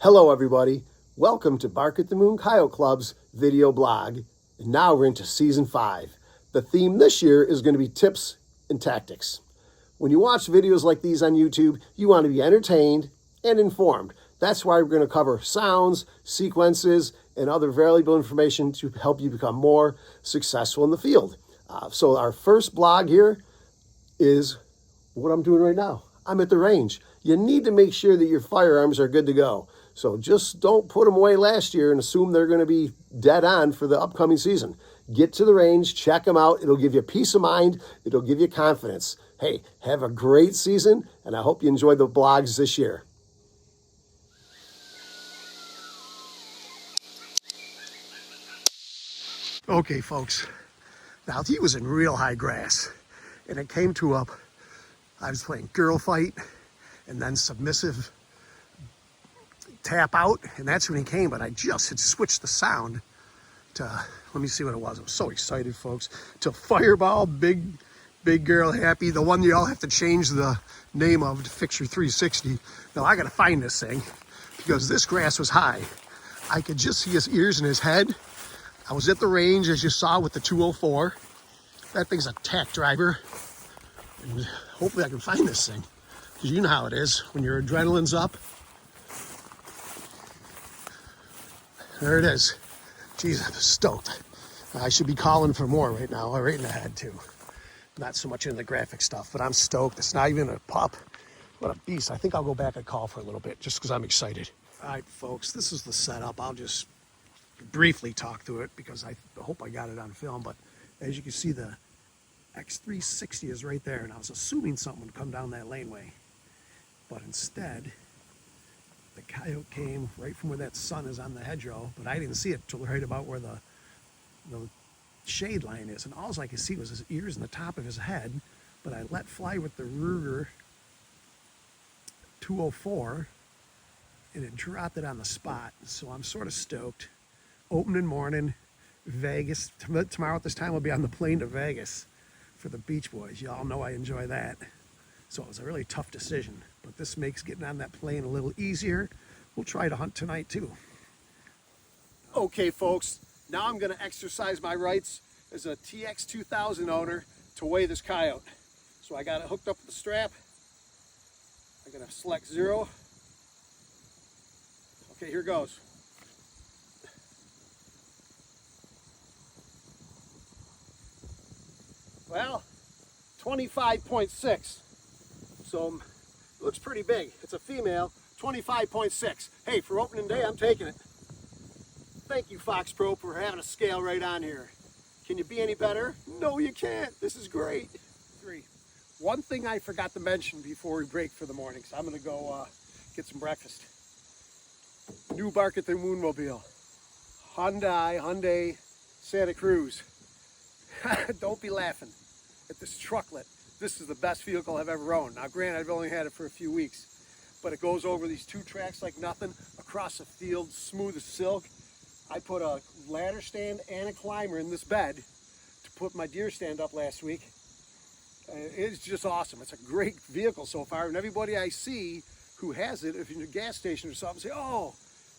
Hello everybody, welcome to Bark at the Moon Coyote Club's video blog, and now we're into season 5. The theme this year is going to be tips and tactics. When you watch videos like these on YouTube, you want to be entertained and informed. That's why we're going to cover sounds, sequences, and other valuable information to help you become more successful in the field. So our first blog here is what I'm doing right now. I'm at the range. You need to make sure that your firearms are good to go. So just don't put them away last year and assume they're going to be dead on for the upcoming season. Get to the range, check them out. It'll give you peace of mind. It'll give you confidence. Hey, have a great season, and I hope you enjoy the blogs this year. Okay, folks. Now, he was in real high grass, and it came to I was playing girl fight and then submissive tap out, and that's when he came, but I just had switched the sound to, let me see what it was. I was so excited, folks, to Fireball, big girl happy, the one you all have to change the name of to fix your 360. Now I gotta find this thing because this grass was high. I could just see his ears and his head. I was at the range, as you saw, with the 204. That thing's a tack driver, and hopefully I can find this thing, because you know how it is when your adrenaline's up. There it is. Jeez, I'm stoked. I should be calling for more right now, right in the head too. Not so much in the graphic stuff, but I'm stoked. It's not even a pup. What a beast. I think I'll go back and call for a little bit just because I'm excited. All right, folks, this is the setup. I'll just briefly talk through it because I hope I got it on film, but as you can see, the X360 is right there, and I was assuming something would come down that laneway, but instead the coyote came right from where that sun is on the hedgerow, but I didn't see it till right about where the shade line is, and all I could see was his ears and the top of his head. But I let fly with the Ruger 204, and it dropped it on the spot, so I'm sort of stoked. Opening morning, Vegas. Tomorrow at this time we'll be on the plane to Vegas for the Beach Boys. Y'all know I enjoy that. So it was a really tough decision, but this makes getting on that plane a little easier. We'll try to hunt tonight too. Okay, folks, now I'm going to exercise my rights as a TX 2000 owner to weigh this coyote. So I got it hooked up with the strap. I'm going to select 0. Okay, here goes. Well, 25.6. So it looks pretty big. It's a female, 25.6. Hey, for opening day, I'm taking it. Thank you, Fox Pro, for having a scale right on here. Can you be any better? No, you can't. This is great. 3. One thing I forgot to mention before we break for the morning, so I'm going to go get some breakfast. New Bark at the Moonmobile. Hyundai Santa Cruz. Don't be laughing at this trucklet. This is the best vehicle I've ever owned. Now, granted, I've only had it for a few weeks, but it goes over these 2 tracks like nothing, across a field, smooth as silk. I put a ladder stand and a climber in this bed to put my deer stand up last week. It's just awesome. It's a great vehicle so far, and everybody I see who has it, if you're in a gas station or something, say, oh,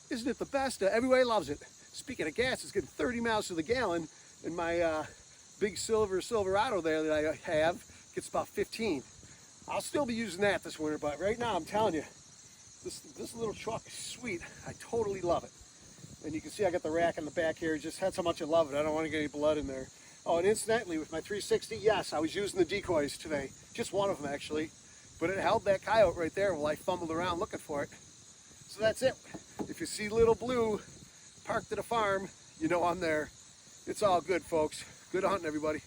isn't it the best? Everybody loves it. Speaking of gas, it's getting 30 miles to the gallon, and my big Silverado there that I have gets about 15. I'll still be using that this winter, but right now I'm telling you, this little truck is sweet. I totally love it. And you can see I got the rack in the back here. Just that's how much I love it. I don't want to get any blood in there. Oh, and incidentally, with my 360, yes, I was using the decoys today. Just one of them, actually. But it held that coyote right there while I fumbled around looking for it. So that's it. If you see Little Blue parked at a farm, you know I'm there. It's all good, folks. Good hunting, everybody.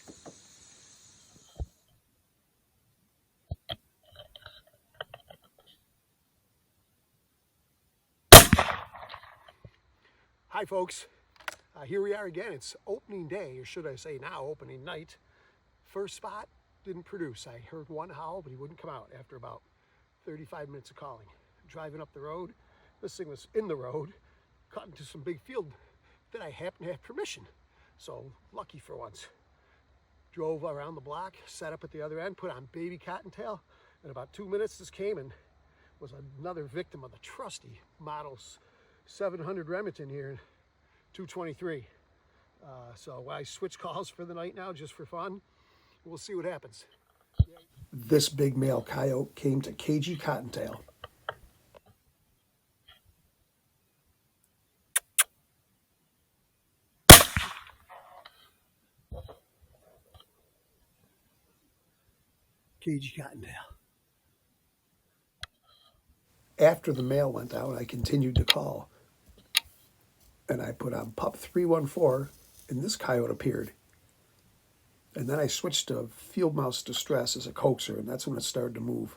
Hi, folks. Here we are again. It's opening day, or should I say now, opening night. First spot didn't produce. I heard one howl, but he wouldn't come out after about 35 minutes of calling. Driving up the road, this thing was in the road, cut into some big field that I happened to have permission. So lucky for once. Drove around the block, set up at the other end, put on baby cottontail. In about 2 minutes, this came and was another victim of the trusty model 700 Remington here in 223. So I switch calls for the night now just for fun. We'll see what happens. This big male coyote came to cagey cottontail. Cagey cottontail. After the male went out, I continued to call. And I put on pup 314, and this coyote appeared. And then I switched to field mouse distress as a coaxer, and that's when it started to move.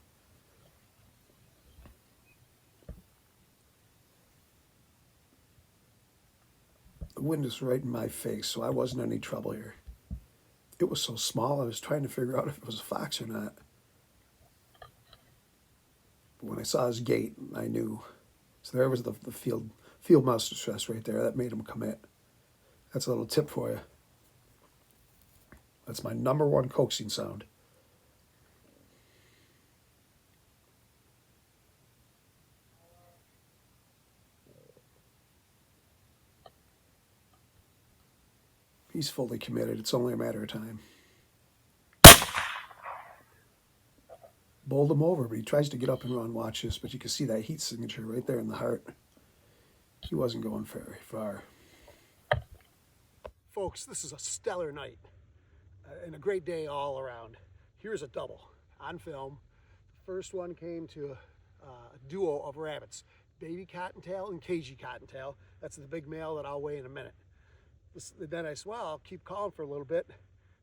The wind is right in my face, so I wasn't in any trouble here. It was so small, I was trying to figure out if it was a fox or not. But when I saw his gait, I knew. So there was the field mouse distress right there. That made him commit. That's a little tip for you. That's my #1 coaxing sound. He's fully committed. It's only a matter of time. Bowled him over, but he tries to get up and run. Watch this, but you can see that heat signature right there in the heart. He wasn't going very far. Folks, this is a stellar night and a great day all around. Here's a double on film. The first one came to a duo of rabbits, baby cottontail and cagey cottontail. That's the big male that I'll weigh in a minute. Then I said, well, I'll keep calling for a little bit,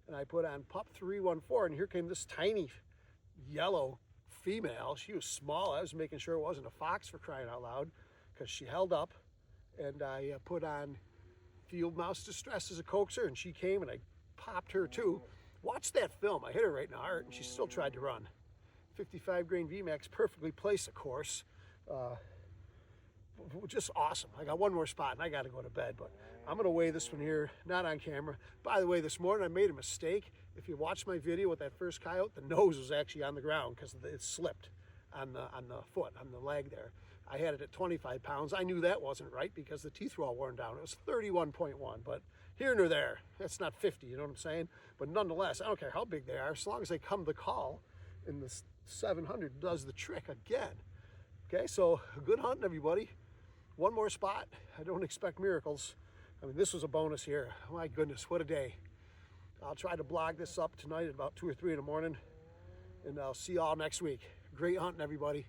and I put on pup 314, and here came this tiny yellow female. She was small. I was making sure it wasn't a fox, for crying out loud, because she held up. And I put on field mouse distress as a coaxer, and she came, and I popped her too. Watch that film. I hit her right in the heart, and she still tried to run. 55 grain VMAX, perfectly placed, of course. Just awesome. I got one more spot, and I got to go to bed, but I'm going to weigh this one here, not on camera. By the way, this morning I made a mistake. If you watch my video with that first coyote, the nose was actually on the ground because it slipped on the foot, on the leg there. I had it at 25 pounds. I knew that wasn't right because the teeth were all worn down. It was 31.1, but here nor there. That's not 50, you know what I'm saying? But nonetheless, I don't care how big they are, as long as they come to call, and the 700 does the trick again. Okay, so good hunting, everybody. One more spot. I don't expect miracles. I mean, this was a bonus here. My goodness, what a day. I'll try to blog this up tonight at about 2 or 3 in the morning, and I'll see you all next week. Great hunting, everybody.